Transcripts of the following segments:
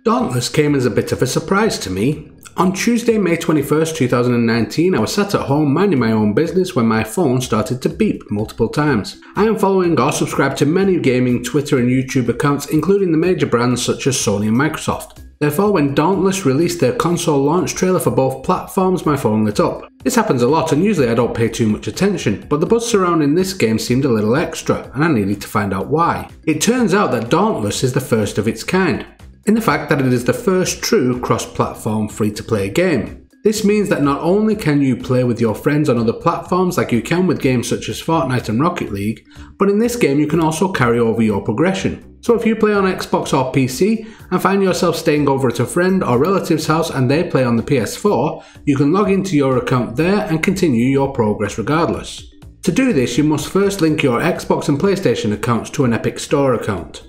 Dauntless came as a bit of a surprise to me. On Tuesday, May 21st, 2019, I was sat at home minding my own business when my phone started to beep multiple times. I am following or subscribed to many gaming Twitter and YouTube accounts, including the major brands such as Sony and Microsoft. Therefore, when Dauntless released their console launch trailer for both platforms, my phone lit up. This happens a lot and usually I don't pay too much attention, but the buzz surrounding this game seemed a little extra and I needed to find out why. It turns out that Dauntless is the first of its kind, in the fact that it is the first true cross-platform free-to-play game. This means that not only can you play with your friends on other platforms like you can with games such as Fortnite and Rocket League, but in this game you can also carry over your progression. So if you play on Xbox or PC and find yourself staying over at a friend or relative's house and they play on the PS4, you can log into your account there and continue your progress regardless. To do this, you must first link your Xbox and PlayStation accounts to an Epic Store account.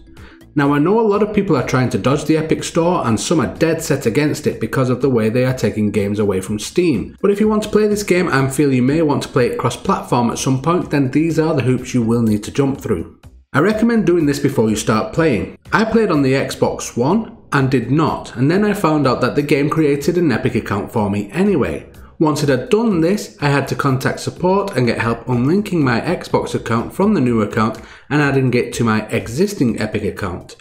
Now, I know a lot of people are trying to dodge the Epic Store and some are dead set against it because of the way they are taking games away from Steam. But if you want to play this game and feel you may want to play it cross-platform at some point, then these are the hoops you will need to jump through. I recommend doing this before you start playing. I played on the Xbox One and did not, and then I found out that the game created an Epic account for me anyway. Once it had done this, I had to contact support and get help unlinking my Xbox account from the new account and adding it to my existing Epic account.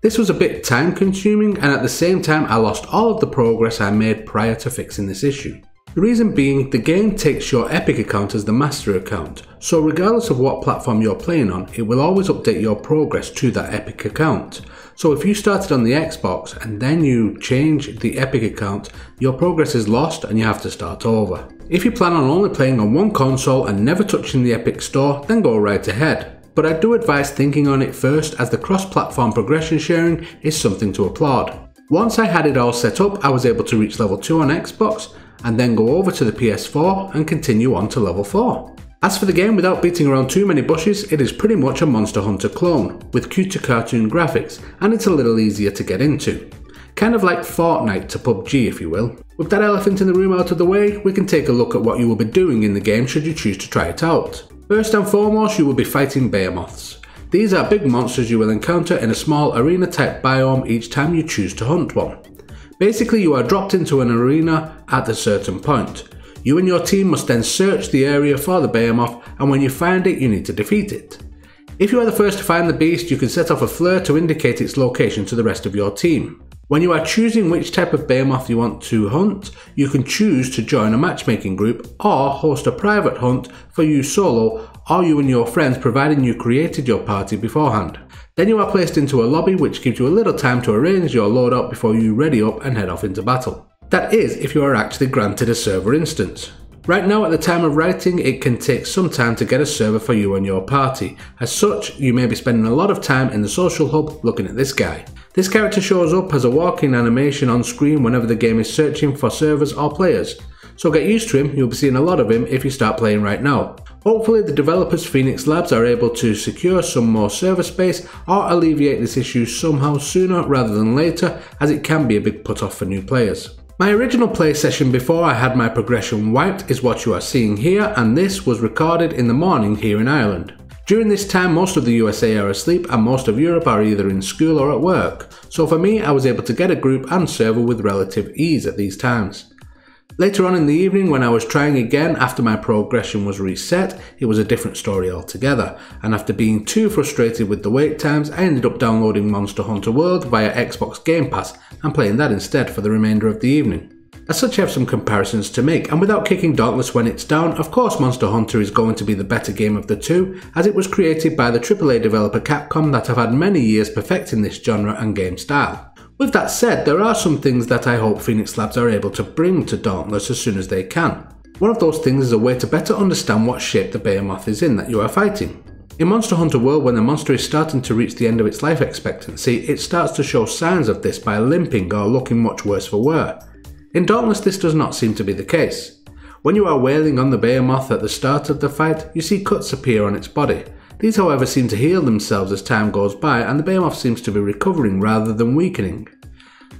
This was a bit time consuming and at the same time I lost all of the progress I made prior to fixing this issue. The reason being, the game takes your Epic account as the master account, so regardless of what platform you're playing on, it will always update your progress to that Epic account. So if you started on the Xbox and then you change the Epic account, your progress is lost and you have to start over. If you plan on only playing on one console and never touching the Epic Store, then go right ahead. But I do advise thinking on it first, as the cross-platform progression sharing is something to applaud. Once I had it all set up, I was able to reach level 2 on Xbox and then go over to the PS4 and continue on to level 4. As for the game, without beating around too many bushes, it is pretty much a Monster Hunter clone, with cuter cartoon graphics, and it's a little easier to get into. Kind of like Fortnite to PUBG, if you will. With that elephant in the room out of the way, we can take a look at what you will be doing in the game should you choose to try it out. First and foremost, you will be fighting behemoths. These are big monsters you will encounter in a small arena type biome each time you choose to hunt one. Basically, you are dropped into an arena at a certain point. You and your team must then search the area for the behemoth, and when you find it, you need to defeat it. If you are the first to find the beast, you can set off a flare to indicate its location to the rest of your team. When you are choosing which type of behemoth you want to hunt, you can choose to join a matchmaking group or host a private hunt for you solo or you and your friends, providing you created your party beforehand. Then you are placed into a lobby which gives you a little time to arrange your loadout before you ready up and head off into battle. That is, if you are actually granted a server instance. Right now, at the time of writing, it can take some time to get a server for you and your party. As such, you may be spending a lot of time in the social hub looking at this guy. This character shows up as a walking animation on screen whenever the game is searching for servers or players. So get used to him, you'll be seeing a lot of him if you start playing right now. Hopefully the developers Phoenix Labs are able to secure some more server space or alleviate this issue somehow sooner rather than later, as it can be a big put off for new players. My original play session before I had my progression wiped is what you are seeing here, and this was recorded in the morning here in Ireland. During this time, most of the USA are asleep and most of Europe are either in school or at work, so for me I was able to get a group and server with relative ease at these times. Later on in the evening, when I was trying again after my progression was reset, it was a different story altogether, and after being too frustrated with the wait times, I ended up downloading Monster Hunter World via Xbox Game Pass and playing that instead for the remainder of the evening. As such, I have some comparisons to make, and without kicking Dauntless when it's down, of course Monster Hunter is going to be the better game of the two, as it was created by the AAA developer Capcom that have had many years perfecting this genre and game style. With that said, there are some things that I hope Phoenix Labs are able to bring to Dauntless as soon as they can. One of those things is a way to better understand what shape the behemoth is in that you are fighting. In Monster Hunter World, when the monster is starting to reach the end of its life expectancy, it starts to show signs of this by limping or looking much worse for wear. In Dauntless, this does not seem to be the case. When you are wailing on the behemoth at the start of the fight, you see cuts appear on its body. These, however, seem to heal themselves as time goes by, and the behemoth seems to be recovering rather than weakening.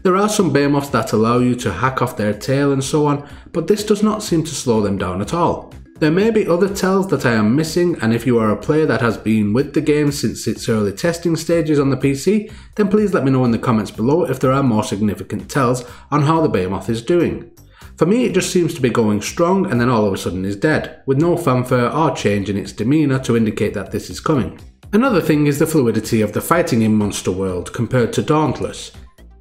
There are some behemoths that allow you to hack off their tail and so on, but this does not seem to slow them down at all. There may be other tells that I am missing, and if you are a player that has been with the game since its early testing stages on the PC, then please let me know in the comments below if there are more significant tells on how the Behemoth is doing. For me, it just seems to be going strong and then all of a sudden is dead, with no fanfare or change in its demeanour to indicate that this is coming. Another thing is the fluidity of the fighting in Monster World compared to Dauntless.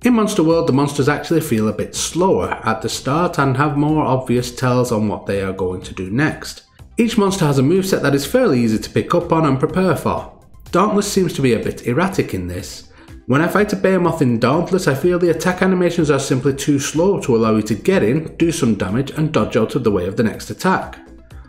In Monster World, the monsters actually feel a bit slower at the start and have more obvious tells on what they are going to do next. Each monster has a moveset that is fairly easy to pick up on and prepare for. Dauntless seems to be a bit erratic in this. When I fight a Behemoth in Dauntless, I feel the attack animations are simply too slow to allow you to get in, do some damage and dodge out of the way of the next attack.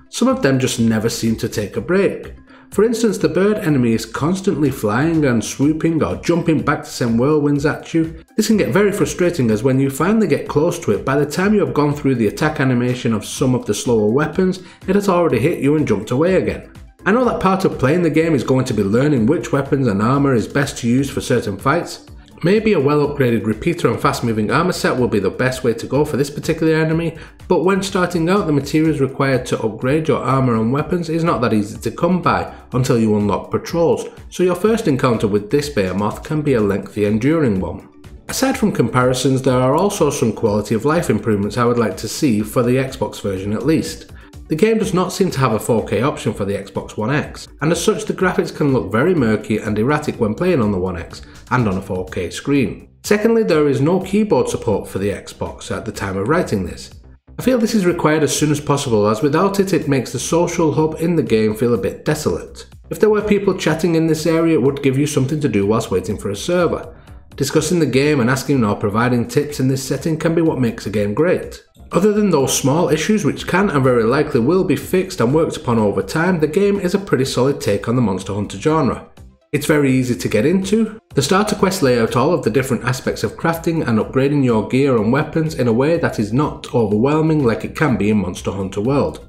Some of them just never seem to take a break. For instance, the bird enemy is constantly flying and swooping or jumping back to send whirlwinds at you. This can get very frustrating, as when you finally get close to it, by the time you have gone through the attack animation of some of the slower weapons, it has already hit you and jumped away again. I know that part of playing the game is going to be learning which weapons and armour is best to use for certain fights. Maybe a well upgraded repeater and fast moving armour set will be the best way to go for this particular enemy, but when starting out, the materials required to upgrade your armour and weapons is not that easy to come by until you unlock patrols, so your first encounter with this Behemoth can be a lengthy, enduring one. Aside from comparisons, there are also some quality of life improvements I would like to see for the Xbox version at least. The game does not seem to have a 4K option for the Xbox One X, and as such the graphics can look very murky and erratic when playing on the One X and on a 4K screen. Secondly, there is no keyboard support for the Xbox at the time of writing this. I feel this is required as soon as possible, as without it, it makes the social hub in the game feel a bit desolate. If there were people chatting in this area, it would give you something to do whilst waiting for a server. Discussing the game and asking or providing tips in this setting can be what makes a game great. Other than those small issues which can and very likely will be fixed and worked upon over time, the game is a pretty solid take on the Monster Hunter genre. It's very easy to get into. The starter quest lay out all of the different aspects of crafting and upgrading your gear and weapons in a way that is not overwhelming like it can be in Monster Hunter World.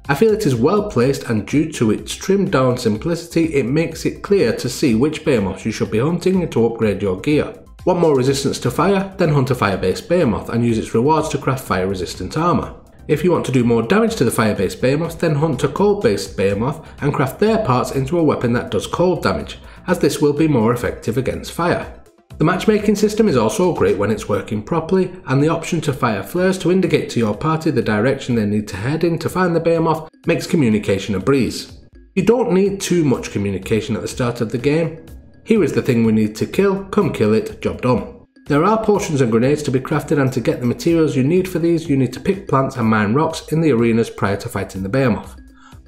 I feel it is well placed, and due to its trimmed down simplicity, it makes it clear to see which Behemoths you should be hunting to upgrade your gear. Want more resistance to fire? Then hunt a fire-based Behemoth and use its rewards to craft fire-resistant armour. If you want to do more damage to the fire-based Behemoth, then hunt a cold-based Behemoth and craft their parts into a weapon that does cold damage, as this will be more effective against fire. The matchmaking system is also great when it's working properly, and the option to fire flares to indicate to your party the direction they need to head in to find the Behemoth makes communication a breeze. You don't need too much communication at the start of the game. Here is the thing we need to kill, come kill it, job done. There are potions and grenades to be crafted, and to get the materials you need for these, you need to pick plants and mine rocks in the arenas prior to fighting the Behemoth.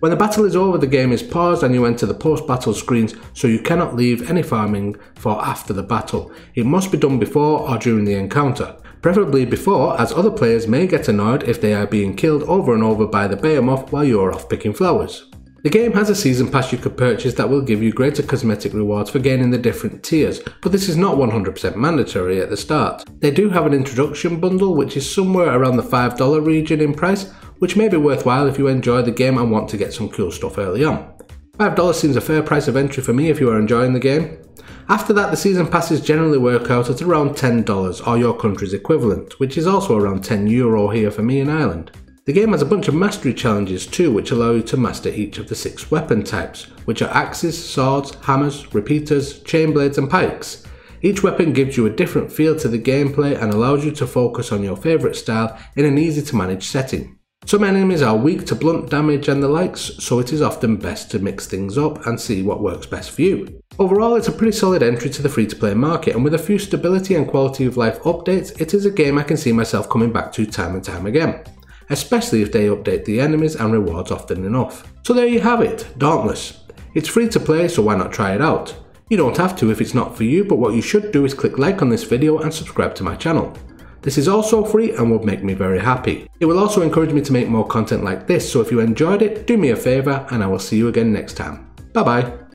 When the battle is over, the game is paused and you enter the post-battle screens, so you cannot leave any farming for after the battle. It must be done before or during the encounter. Preferably before, as other players may get annoyed if they are being killed over and over by the Behemoth while you are off picking flowers. The game has a season pass you could purchase that will give you greater cosmetic rewards for gaining the different tiers, but this is not 100% mandatory at the start. They do have an introduction bundle which is somewhere around the $5 region in price, which may be worthwhile if you enjoy the game and want to get some cool stuff early on. $5 seems a fair price of entry for me if you are enjoying the game. After that, the season passes generally work out at around $10 or your country's equivalent, which is also around €10 here for me in Ireland. The game has a bunch of mastery challenges too, which allow you to master each of the 6 weapon types, which are axes, swords, hammers, repeaters, chain blades and pikes. Each weapon gives you a different feel to the gameplay and allows you to focus on your favourite style in an easy to manage setting. Some enemies are weak to blunt damage and the likes, so it is often best to mix things up and see what works best for you. Overall, it's a pretty solid entry to the free-to-play market, and with a few stability and quality of life updates, it is a game I can see myself coming back to time and time again, especially if they update the enemies and rewards often enough. So there you have it, Dauntless. It's free to play, so why not try it out? You don't have to if it's not for you, but what you should do is click like on this video and subscribe to my channel. This is also free and would make me very happy. It will also encourage me to make more content like this, so if you enjoyed it, do me a favour and I will see you again next time. Bye bye.